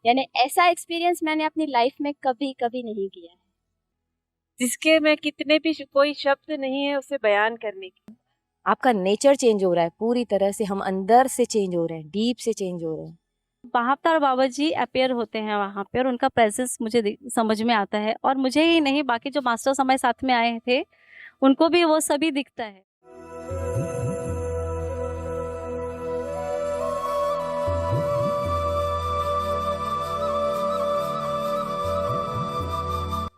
यानी ऐसा एक्सपीरियंस मैंने अपनी लाइफ में कभी कभी नहीं किया है, जिसके में कितने भी कोई शब्द नहीं है उसे बयान करने के। आपका नेचर चेंज हो रहा है पूरी तरह से, हम अंदर से चेंज हो रहे हैं, डीप से चेंज हो रहे हैं। महाअवतार बाबा जी अपेयर होते हैं वहाँ पे और उनका प्रेजेंस मुझे समझ में आता है, और मुझे ही नहीं बाकी जो मास्टर्स हमारे साथ में आए थे उनको भी वो सभी दिखता है।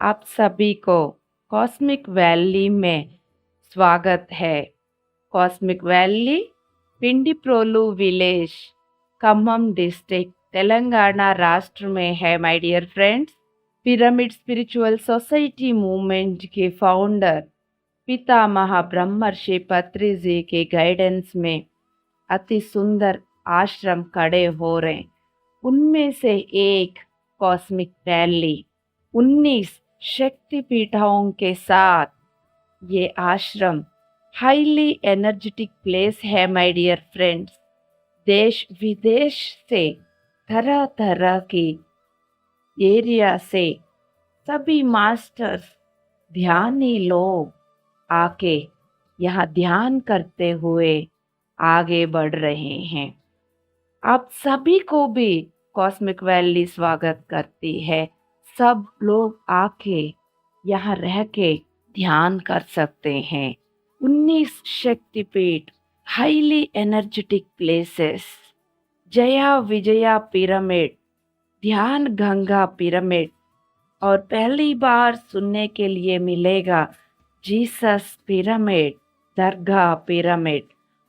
आप सभी को कॉस्मिक वैली में स्वागत है। Cosmic valley Pindiprolu village, Khammam district, Telangana राष्ट्र में है my dear friends. Pyramid spiritual society movement के फाउंडर पितामह ब्रह्मर्षि पत्री जी के गाइडेंस में अति सुंदर आश्रम खड़े हो रहे। उनमें से एक कॉस्मिक वैली 19 शक्तिपीठों के साथ ये आश्रम हाईली एनर्जेटिक प्लेस है माय डियर फ्रेंड्स। देश विदेश से तरह तरह की एरिया से सभी मास्टर्स ध्यानी लोग आके यहाँ ध्यान करते हुए आगे बढ़ रहे हैं। आप सभी को भी कॉस्मिक वैली स्वागत करती है। सब लोग आके यहाँ रह के ध्यान कर सकते हैं। 19 शक्तिपीठ, highly energetic places, Jaya Vijaya pyramid, ध्यान गंगा पिरामिड, और पहली बार सुनने के लिए मिलेगा जीसस पिरामिड, दरगाह पिरामिड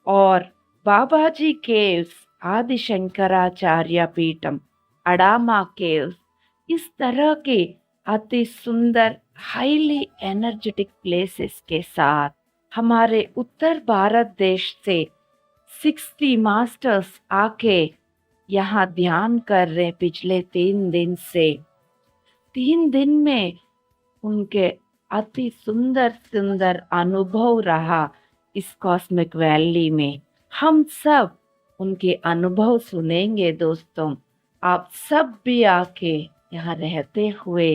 और बाबाजी केव्स, आदि शंकराचार्य पीठम, अडामा केव्स। इस तरह के अति सुंदर हाईली एनर्जेटिक प्लेसेस के साथ हमारे उत्तर भारत देश से 60 मास्टर्स आके यहाँ ध्यान कर रहे पिछले 3 दिन से। 3 दिन में उनके अति सुंदर सुंदर अनुभव रहा इस कॉस्मिक वैली में। हम सब उनके अनुभव सुनेंगे दोस्तों। आप सब भी आके यहाँ रहते हुए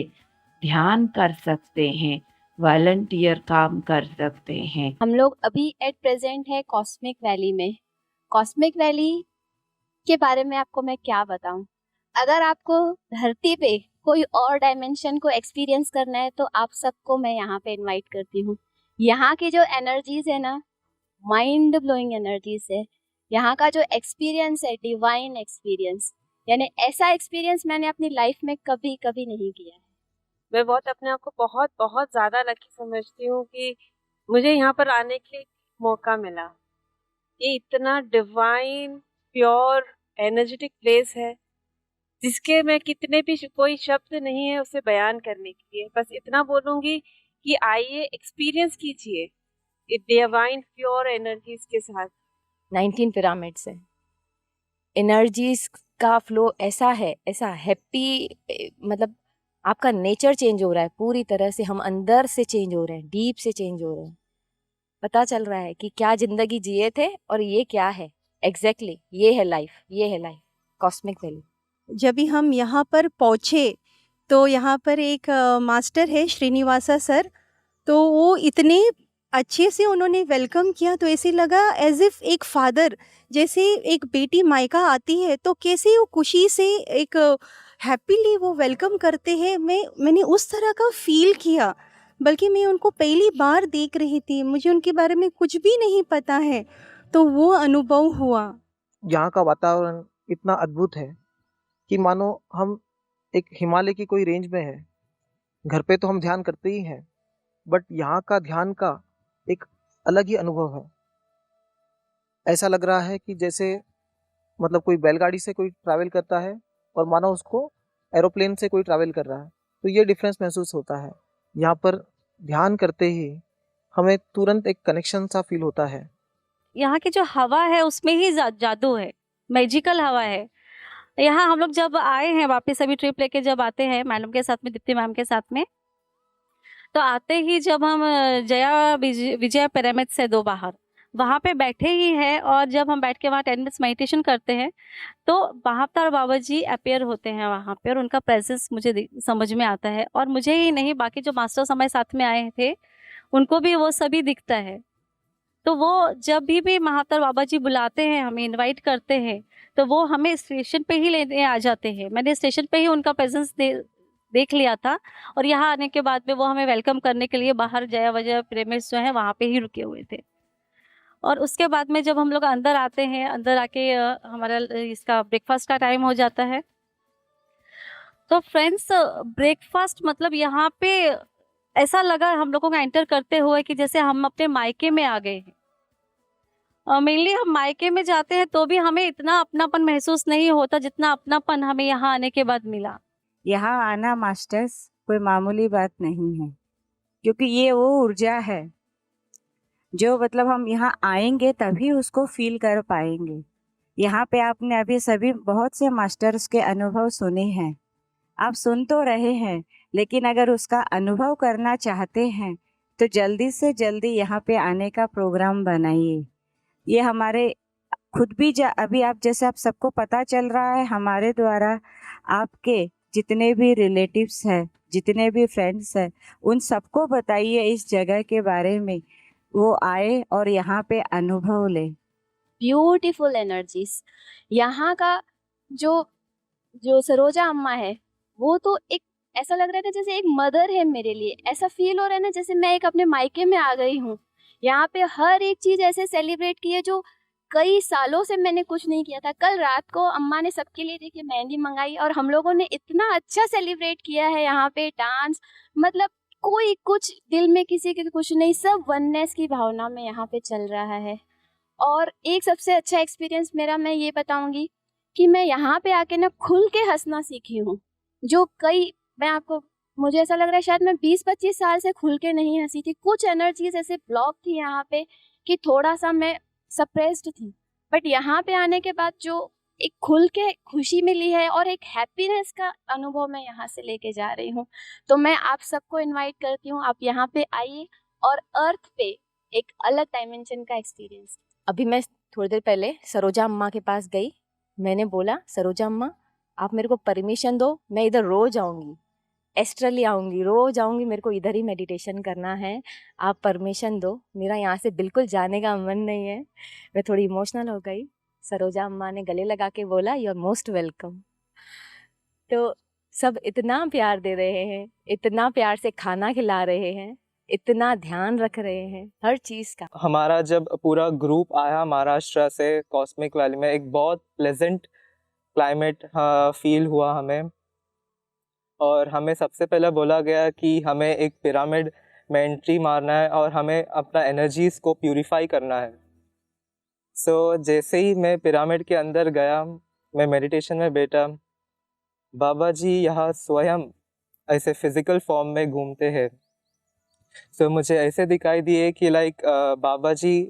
ध्यान कर सकते हैं, वॉलंटियर काम कर सकते हैं। हम लोग अभी एट प्रेजेंट है कॉस्मिक वैली में। कॉस्मिक वैली के बारे में आपको मैं क्या बताऊं। अगर आपको धरती पे कोई और डायमेंशन को एक्सपीरियंस करना है तो आप सबको मैं यहाँ पे इनवाइट करती हूँ। यहाँ की जो एनर्जीज है ना, माइंड ब्लोइंग एनर्जीज है। यहाँ का जो एक्सपीरियंस है, डिवाइन एक्सपीरियंस, यानी ऐसा एक्सपीरियंस मैंने अपनी लाइफ में कभी कभी नहीं किया है। मैं बहुत अपने आप को बहुत बहुत ज़्यादा लकी समझती हूँ कि मुझे यहाँ पर आने के लिए मौका मिला। ये इतना डिवाइन प्योर एनर्जेटिक प्लेस है जिसके में कितने भी कोई शब्द नहीं है उसे बयान करने के लिए। बस इतना बोलूँगी कि आइए एक्सपीरियंस कीजिए डिवाइन प्योर एनर्जीज के साथ। 19 पिरामिड्स है, एनर्जीज का फ्लो ऐसा है, ऐसा हैप्पी, मतलब आपका नेचर चेंज हो रहा है पूरी तरह से, हम अंदर से चेंज हो रहे हैं, डीप से चेंज हो रहे हैं। पता चल रहा है कि क्या जिंदगी जिए थे और ये क्या है एग्जैक्टली। ये है लाइफ, ये है लाइफ कॉस्मिक वैली। जब भी हम यहाँ पर पहुँचे तो यहाँ पर एक मास्टर है श्रीनिवासा सर, तो वो इतने अच्छे से उन्होंने वेलकम किया, तो ऐसे लगा एज इफ़ एक फादर, जैसे एक बेटी मायका आती है तो कैसे वो खुशी से एक हैप्पीली वो वेलकम करते हैं। मैंने उस तरह का फील किया, बल्कि मैं उनको पहली बार देख रही थी, मुझे उनके बारे में कुछ भी नहीं पता है, तो वो अनुभव हुआ। यहाँ का वातावरण इतना अद्भुत है कि मानो हम एक हिमालय की कोई रेंज में है। घर पे तो हम ध्यान करते ही हैं, बट यहाँ का ध्यान का एक अलग ही अनुभव है। ऐसा लग रहा है कि जैसे मतलब कोई बैलगाड़ी से कोई ट्रैवल करता है और मानो उसको एरोप्लेन से कोई ट्रैवल कर रहा है, तो ये डिफरेंस महसूस होता है। यहाँ पर ध्यान करते ही हमें तुरंत एक कनेक्शन सा फील होता है। यहाँ की जो हवा है उसमें ही जादू है, मैजिकल हवा है। यहाँ हम लोग जब आए हैं वापस, अभी ट्रिप लेके जब आते हैं मैडम के साथ में, दीप्ति मैम के साथ में, तो आते ही जब हम जया विजया पिरामिड से दो बाहर, वहाँ पे बैठे ही हैं, और जब हम बैठ के वहाँ 10 मिनट्स मेडिटेशन करते हैं तो महाअवतार बाबा जी अपीयर होते हैं वहाँ पे, और उनका प्रेजेंस मुझे समझ में आता है। और मुझे ही नहीं, बाकी जो मास्टर्स हमारे साथ में आए थे उनको भी वो सभी दिखता है। तो वो जब भी महाअवतार बाबा जी बुलाते हैं, हमें इनवाइट करते हैं, तो वो हमें स्टेशन पे ही लेने आ जाते हैं। मैंने स्टेशन पे ही उनका प्रेजेंस देख लिया था, और यहाँ आने के बाद में वो हमें वेलकम करने के लिए बाहर जया वजह प्रेमिस जो है वहाँ पे ही रुके हुए थे। और उसके बाद में जब हम लोग अंदर आते हैं, अंदर आके हमारा इसका ब्रेकफास्ट का टाइम हो जाता है। तो फ्रेंड्स, ब्रेकफास्ट मतलब यहाँ पे ऐसा लगा हम लोगों को एंटर करते हुए कि जैसे हम अपने मायके में आ गए हैं। मेनली हम मायके में जाते हैं तो भी हमें इतना अपनापन महसूस नहीं होता जितना अपनापन हमें यहाँ आने के बाद मिला। यहाँ आना मास्टर्स कोई मामूली बात नहीं है, क्योंकि ये वो ऊर्जा है जो मतलब हम यहाँ आएंगे तभी उसको फील कर पाएंगे। यहाँ पे आपने अभी सभी बहुत से मास्टर्स के अनुभव सुने हैं, आप सुन तो रहे हैं, लेकिन अगर उसका अनुभव करना चाहते हैं तो जल्दी से जल्दी यहाँ पे आने का प्रोग्राम बनाइए। ये हमारे खुद भी अभी आप जैसे आप सबको पता चल रहा है, हमारे द्वारा आपके जितने भी रिलेटिव्स हैं, जितने भी फ्रेंड्स हैं, उन सबको बताइए इस जगह के बारे में, वो आए और यहाँ पे अनुभव ले। Beautiful energies. यहाँ का जो जो सरोजा अम्मा है वो तो एक ऐसा लग रहा था जैसे एक मदर है मेरे लिए। ऐसा फील हो रहा है ना जैसे मैं एक अपने मायके में आ गई हूँ। यहाँ पे हर एक चीज ऐसे सेलिब्रेट की है जो कई सालों से मैंने कुछ नहीं किया था। कल रात को अम्मा ने सबके लिए देखिए मेहंदी मंगाई और हम लोगों ने इतना अच्छा सेलिब्रेट किया है। यहाँ पे डांस, मतलब कोई कुछ दिल में किसी के कुछ नहीं, सब वननेस की भावना में यहाँ पे चल रहा है। और एक सबसे अच्छा एक्सपीरियंस मेरा मैं ये बताऊंगी कि मैं यहाँ पे आके ना खुल के हंसना सीखी हूँ। जो मुझे ऐसा लग रहा है शायद मैं 20-25 साल से खुल के नहीं हंसी थी। कुछ एनर्जीज ऐसे ब्लॉक थी यहाँ पे कि थोड़ा सा मैं सप्रेस्ड थी, बट यहाँ पे आने के बाद जो एक खुल के खुशी मिली है और एक हैप्पीनेस का अनुभव मैं यहाँ से लेके जा रही हूँ। तो मैं आप सबको इनवाइट करती हूँ, आप यहाँ पे आइए और अर्थ पे एक अलग डायमेंशन का एक्सपीरियंस। अभी मैं थोड़ी देर पहले सरोजा अम्मा के पास गई। मैंने बोला, सरोजा अम्मा आप मेरे को परमिशन दो, मैं इधर रोज आऊँगी, एस्ट्रली आऊँगी, रोज आऊँगी, मेरे को इधर ही मेडिटेशन करना है, आप परमिशन दो, मेरा यहाँ से बिल्कुल जाने का मन नहीं है। मैं थोड़ी इमोशनल हो गई। सरोजा अम्मा ने गले लगा के बोला, यू आर मोस्ट वेलकम। तो सब इतना प्यार दे रहे हैं, इतना प्यार से खाना खिला रहे हैं, इतना ध्यान रख रहे हैं हर चीज़ का। हमारा जब पूरा ग्रुप आया महाराष्ट्र से कॉस्मिक वैली में, एक बहुत प्लेजेंट क्लाइमेट फील हुआ हमें। और हमें सबसे पहले बोला गया कि हमें एक पिरामिड में एंट्री मारना है और हमें अपना एनर्जीज को प्यूरिफाई करना है। सो जैसे ही मैं पिरामिड के अंदर गया, मैं मेडिटेशन में बैठा, बाबा जी यहाँ स्वयं ऐसे फिजिकल फॉर्म में घूमते हैं। सो मुझे ऐसे दिखाई दिए कि लाइक बाबा जी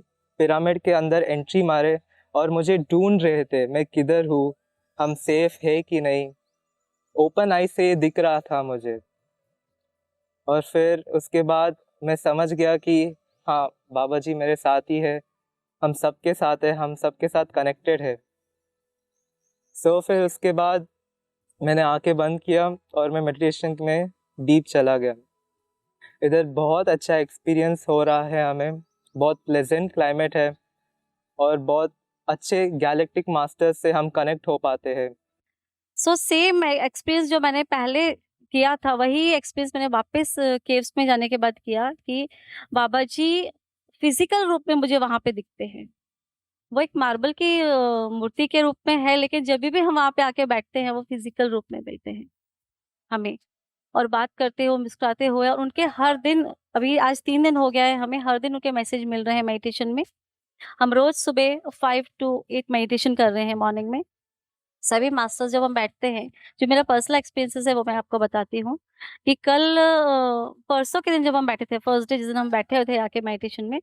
पिरामिड के अंदर एंट्री मारे और मुझे ढूंढ रहे थे, मैं किधर हूँ, हम सेफ है कि नहीं। ओपन आई से दिख रहा था मुझे। और फिर उसके बाद मैं समझ गया कि हाँ, बाबा जी मेरे साथ ही है, हम सबके साथ है, हम सबके साथ कनेक्टेड है। सो फिर उसके बाद मैंने आंखें बंद किया और मैं मेडिटेशन में डीप चला गया। इधर बहुत अच्छा एक्सपीरियंस हो रहा है हमें, बहुत प्लेजेंट क्लाइमेट है और बहुत अच्छे गैलेक्टिक मास्टर्स से हम कनेक्ट हो पाते हैं। सो सेम एक्सपीरियंस जो मैंने पहले किया था वही एक्सपीरियंस मैंने वापस केव्स में जाने के बाद किया कि बाबा जी फिजिकल रूप में मुझे वहाँ पे दिखते हैं। वो एक मार्बल की मूर्ति के रूप में है, लेकिन जब भी हम वहाँ पे आके बैठते हैं वो फिजिकल रूप में मिलते हैं हमें, और बात करते हुए, मुस्कुराते हुए। और उनके हर दिन, अभी आज 3 दिन हो गया है, हमें हर दिन उनके मैसेज मिल रहे हैं मेडिटेशन में। हम रोज सुबह 5 to 8 मेडिटेशन कर रहे हैं मॉर्निंग में। सभी मास्टर्स जब हम बैठते हैं, जो मेरा पर्सनल एक्सपीरियंसेस है वो मैं आपको बताती हूँ कि कल परसों के दिन जब हम बैठे थे, फर्स्ट डे जिस दिन हम बैठे हुए थे आके मेडिटेशन में,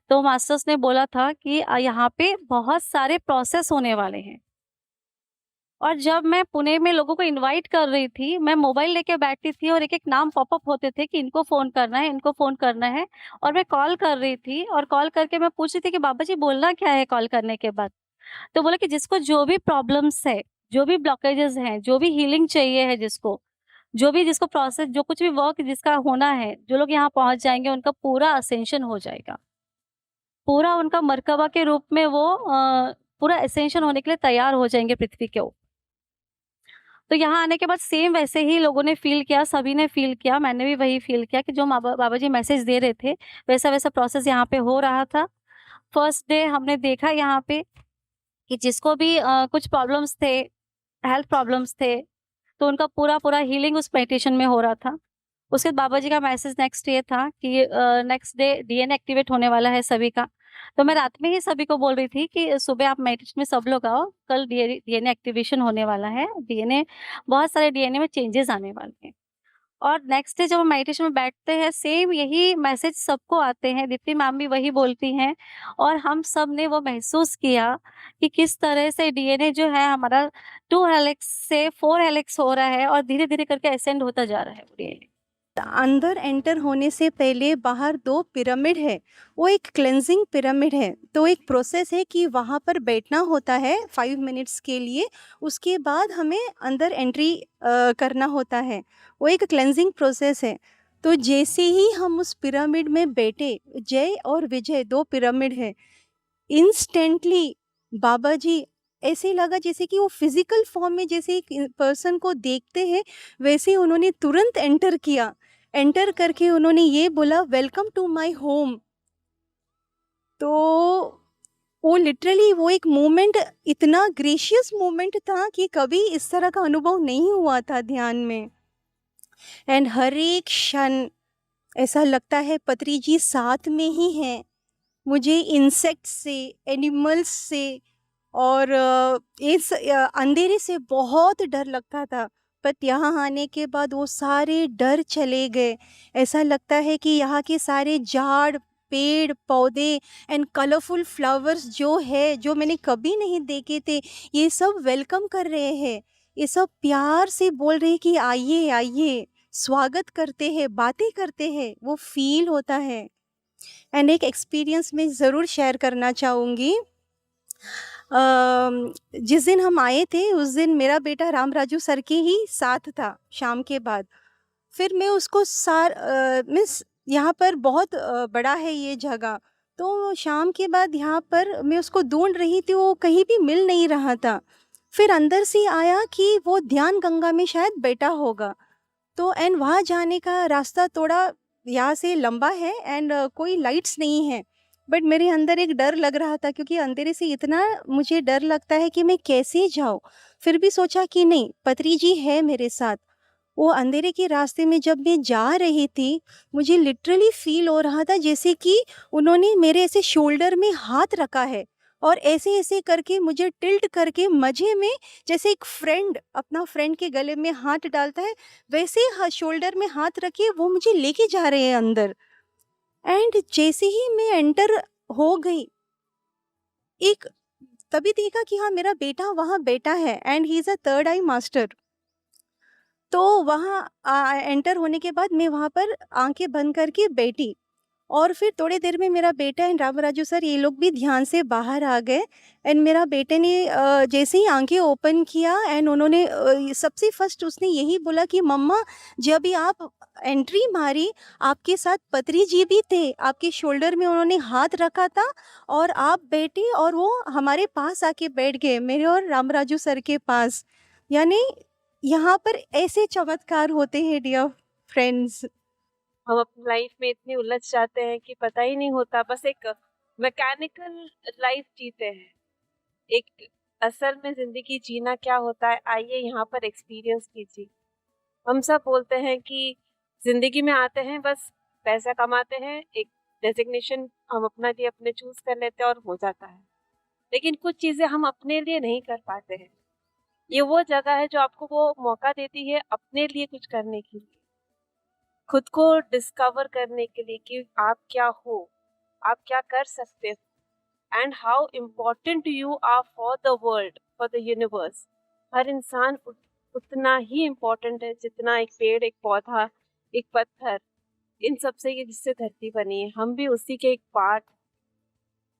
तो मास्टर्स ने बोला था कि यहाँ पे बहुत सारे प्रोसेस होने वाले हैं। और जब मैं पुणे में लोगों को इनवाइट कर रही थी, मैं मोबाइल लेके बैठती थी और एक-एक नाम पॉपअप होते थे कि इनको फ़ोन करना है, इनको फ़ोन करना है, और मैं कॉल कर रही थी और कॉल करके मैं पूछ रही थी कि बाबा जी बोलना क्या है कॉल करने के बाद? तो बोले कि जिसको जो भी प्रॉब्लम्स है, जो भी ब्लॉकेजेस हैं, जो भी हीलिंग चाहिए है जिसको, जो भी जिसको प्रोसेस जो कुछ भी वर्क जिसका होना है, जो लोग यहाँ पहुँच जाएँगे उनका पूरा असेंशन हो जाएगा। पूरा उनका मर्कबा के रूप में वो पूरा असेंशन होने के लिए तैयार हो जाएँगे पृथ्वी के ऊपर। तो यहाँ आने के बाद सेम वैसे ही लोगों ने फ़ील किया, सभी ने फ़ील किया, मैंने भी वही फ़ील किया कि जो बाबा जी मैसेज दे रहे थे, वैसा-वैसा प्रोसेस यहाँ पे हो रहा था। फर्स्ट डे हमने देखा यहाँ पे कि जिसको भी कुछ प्रॉब्लम्स थे, हेल्थ प्रॉब्लम्स थे, तो उनका पूरा-पूरा हीलिंग उस मेडिटेशन में हो रहा था। उसके बाद बाबा जी का मैसेज नेक्स्ट ये था कि नेक्स्ट डे डीएनए एक्टिवेट होने वाला है सभी का। तो मैं रात में ही सभी को बोल रही थी कि सुबह आप मेडिटेशन में सब लोग आओ, कल डीएनए एक्टिवेशन होने वाला है। डीएनए बहुत सारे डीएनए में चेंजेस आने वाले हैं। और नेक्स्ट डे जब हम मेडिटेशन में बैठते हैं, सेम यही मैसेज सबको आते हैं, दीप्ति मैम भी वही बोलती हैं, और हम सब ने वो महसूस किया कि किस तरह से डीएनए जो है हमारा 2 हेलिक्स से 4 हेलिक्स हो रहा है और धीरे-धीरे करके असेंड होता जा रहा है वो डीएनए। अंदर एंटर होने से पहले बाहर 2 पिरामिड है, वो एक क्लेंजिंग पिरामिड है। तो एक प्रोसेस है कि वहाँ पर बैठना होता है 5 मिनट्स के लिए, उसके बाद हमें अंदर एंट्री करना होता है। वो एक क्लेंजिंग प्रोसेस है। तो जैसे ही हम उस पिरामिड में बैठे, जय और विजय 2 पिरामिड है, इंस्टेंटली बाबा जी ऐसे लगा जैसे कि वो फिजिकल फॉर्म में जैसे एक पर्सन को देखते हैं, वैसे ही उन्होंने तुरंत एंटर किया। एंटर करके उन्होंने ये बोला, वेलकम टू माय होम। तो वो लिटरली वो एक मोमेंट इतना ग्रेशियस मोमेंट था कि कभी इस तरह का अनुभव नहीं हुआ था ध्यान में। एंड हर एक क्षण ऐसा लगता है पत्री जी साथ में ही हैं। मुझे इंसेक्ट्स से, एनिमल्स से और इस अंधेरे से बहुत डर लगता था, बट यहाँ आने के बाद वो सारे डर चले गए। ऐसा लगता है कि यहाँ के सारे झाड़, पेड़ पौधे एंड कलरफुल फ्लावर्स जो है, जो मैंने कभी नहीं देखे थे, ये सब वेलकम कर रहे हैं। ये सब प्यार से बोल रहे हैं कि आइए आइए, स्वागत करते हैं, बातें करते हैं, वो फील होता है। एंड एक एक्सपीरियंस मैं ज़रूर शेयर करना चाहूँगी। जिस दिन हम आए थे उस दिन मेरा बेटा राम राजू सर के ही साथ था शाम के बाद। फिर मैं उसको मीन्स यहाँ पर बहुत बड़ा है ये जगह, तो शाम के बाद यहाँ पर मैं उसको ढूंढ रही थी, वो कहीं भी मिल नहीं रहा था। फिर अंदर से आया कि वो ध्यान गंगा में शायद बैठा होगा। तो एंड वहाँ जाने का रास्ता थोड़ा यहाँ से लंबा है एंड कोई लाइट्स नहीं है, बट मेरे अंदर एक डर लग रहा था क्योंकि अंधेरे से इतना मुझे डर लगता है कि मैं कैसे जाऊँ। फिर भी सोचा कि नहीं, पत्री जी है मेरे साथ। वो अंधेरे के रास्ते में जब मैं जा रही थी, मुझे लिटरली फील हो रहा था जैसे कि उन्होंने मेरे ऐसे शोल्डर में हाथ रखा है और ऐसे ऐसे करके मुझे टिल्ट करके मजे में, जैसे एक फ्रेंड अपना फ्रेंड के गले में हाथ डालता है, वैसे शोल्डर में हाथ रखे वो मुझे लेके जा रहे हैं अंदर। एंड जैसे ही मैं एंटर हो गई, एक तभी देखा कि हाँ मेरा बेटा वहाँ बैठा है and he is a third I master. तो वहाँ एंटर होने के बाद मैं वहाँ पर आंखें बंद करके बैठी और फिर थोड़ी देर में मेरा बेटा एंड राम राजू सर ये लोग भी ध्यान से बाहर आ गए। एंड मेरा बेटे ने जैसे ही आंखें ओपन किया एंड उन्होंने सबसे फर्स्ट उसने यही बोला कि मम्मा, जब भी आप एंट्री मारी आपके साथ पत्री जी भी थे, आपके शोल्डर में उन्होंने हाथ रखा था और आप बैठे और वो हमारे पास आके बैठ गए, मेरे और राम राजू सर के पास। यानी यहाँ पर ऐसे चमत्कार होते हैं डियर फ्रेंड्स। हम अपनी लाइफ में इतने उलझ जाते हैं कि पता ही नहीं होता, बस एक मैकेनिकल लाइफ जीते हैं। एक असल में जिंदगी जीना क्या होता है, आइए यहाँ पर एक्सपीरियंस कीजिए। हम सब बोलते हैं कि जिंदगी में आते हैं, बस पैसा कमाते हैं, एक डेजिग्नेशन हम अपना लिए अपने चूज कर लेते हैं और हो जाता है, लेकिन कुछ चीजें हम अपने लिए नहीं कर पाते हैं। ये वो जगह है जो आपको वो मौका देती है अपने लिए कुछ करने के लिए, खुद को डिस्कवर करने के लिए कि आप क्या हो, आप क्या कर सकते हो, and how important you are for the world, for the universe. हर इंसान उतना ही इम्पोर्टेंट है जितना एक पेड़, एक पौधा, एक पत्थर, इन सब से ये जिससे धरती बनी है, हम भी उसी के एक पार्ट।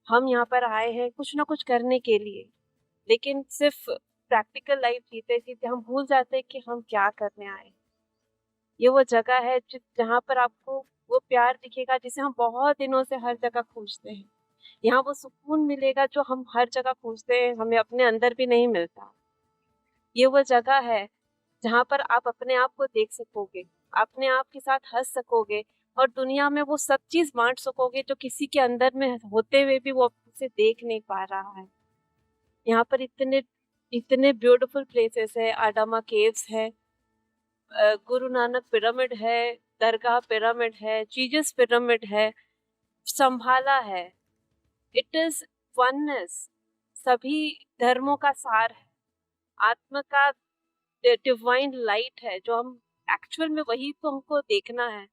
हम यहाँ पर आए हैं कुछ ना कुछ करने के लिए, लेकिन सिर्फ प्रैक्टिकल लाइफ जीते जीते हम भूल जाते हैं कि हम क्या करने आए। ये वो जगह है जहाँ पर आपको वो प्यार दिखेगा जिसे हम बहुत दिनों से हर जगह खोजते हैं। यहाँ वो सुकून मिलेगा जो हम हर जगह खोजते हैं, हमें अपने अंदर भी नहीं मिलता। ये वो जगह है जहाँ पर आप अपने आप को देख सकोगे, अपने आप के साथ हंस सकोगे और दुनिया में वो सब चीज़ बांट सकोगे जो किसी के अंदर में होते हुए भी वो उसे देख नहीं पा रहा है। यहाँ पर इतने इतने ब्यूटीफुल प्लेसेस है। आडामा केव्स है, गुरु नानक पिरामिड है, दरगाह पिरामिड है, जीजस पिरामिड है, संभाला है। इट इज वननेस, सभी धर्मों का सार है, आत्मा का डिवाइन लाइट है जो हम एक्चुअल में वही तो हमको देखना है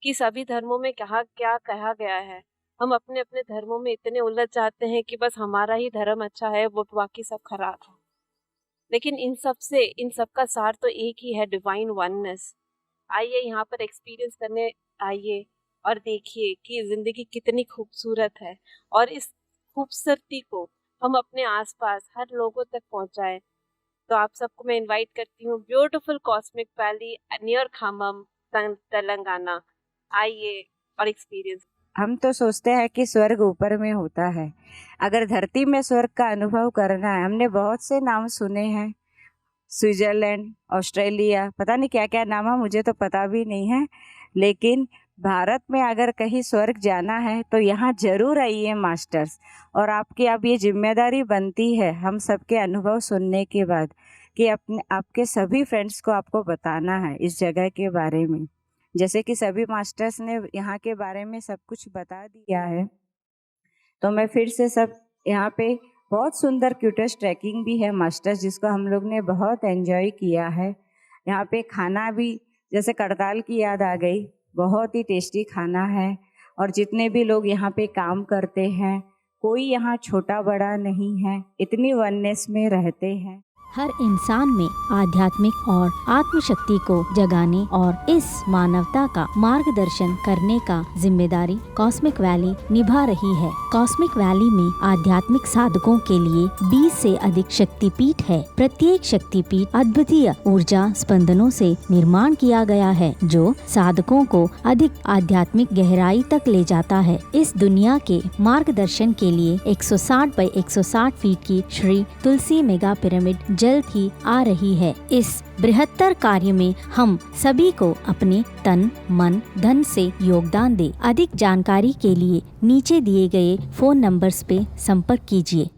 कि सभी धर्मों में क्या क्या कहा गया है। हम अपने अपने धर्मों में इतने उलझ जाते हैं कि बस हमारा ही धर्म अच्छा है, वो बाकी सब खराब है। लेकिन इन सब का सार तो एक ही है, डिवाइन वननेस। आइए यहाँ पर एक्सपीरियंस करने आइए और देखिए कि जिंदगी कितनी खूबसूरत है और इस खूबसूरती को हम अपने आसपास हर लोगों तक पहुँचाएं। तो आप सबको मैं इनवाइट करती हूँ beautiful cosmic valley near Khammam, Telangana. आइए और एक्सपीरियंस। हम तो सोचते हैं कि स्वर्ग ऊपर में होता है, अगर धरती में स्वर्ग का अनुभव करना है। हमने बहुत से नाम सुने हैं, स्विट्जरलैंड, ऑस्ट्रेलिया, पता नहीं क्या क्या नाम है, मुझे तो पता भी नहीं है। लेकिन भारत में अगर कहीं स्वर्ग जाना है तो यहाँ जरूर आइए मास्टर्स। और आपकी अब ये जिम्मेदारी बनती है हम सबके अनुभव सुनने के बाद कि आपके सभी फ्रेंड्स को आपको बताना है इस जगह के बारे में। जैसे कि सभी मास्टर्स ने यहाँ के बारे में सब कुछ बता दिया है, तो मैं फिर से सब यहाँ पे बहुत सुंदर क्यूटेस्ट ट्रैकिंग भी है मास्टर्स, जिसको हम लोग ने बहुत एंजॉय किया है। यहाँ पे खाना भी, जैसे कड़ताल की याद आ गई, बहुत ही टेस्टी खाना है। और जितने भी लोग यहाँ पे काम करते हैं, कोई यहाँ छोटा बड़ा नहीं है, इतनी वननेस में रहते हैं। हर इंसान में आध्यात्मिक और आत्मशक्ति को जगाने और इस मानवता का मार्गदर्शन करने का जिम्मेदारी कॉस्मिक वैली निभा रही है। कॉस्मिक वैली में आध्यात्मिक साधकों के लिए 20 से अधिक शक्तिपीठ है। प्रत्येक शक्तिपीठ अद्वितीय ऊर्जा स्पंदनों से निर्माण किया गया है, जो साधकों को अधिक आध्यात्मिक गहराई तक ले जाता है। इस दुनिया के मार्गदर्शन के लिए 160 बाई 160 फीट की श्री तुलसी मेगा पिरामिड जल्द ही आ रही है। इस बृहत्तर कार्य में हम सभी को अपने तन, मन, धन से योगदान दे। अधिक जानकारी के लिए नीचे दिए गए फोन नंबर्स पे संपर्क कीजिए।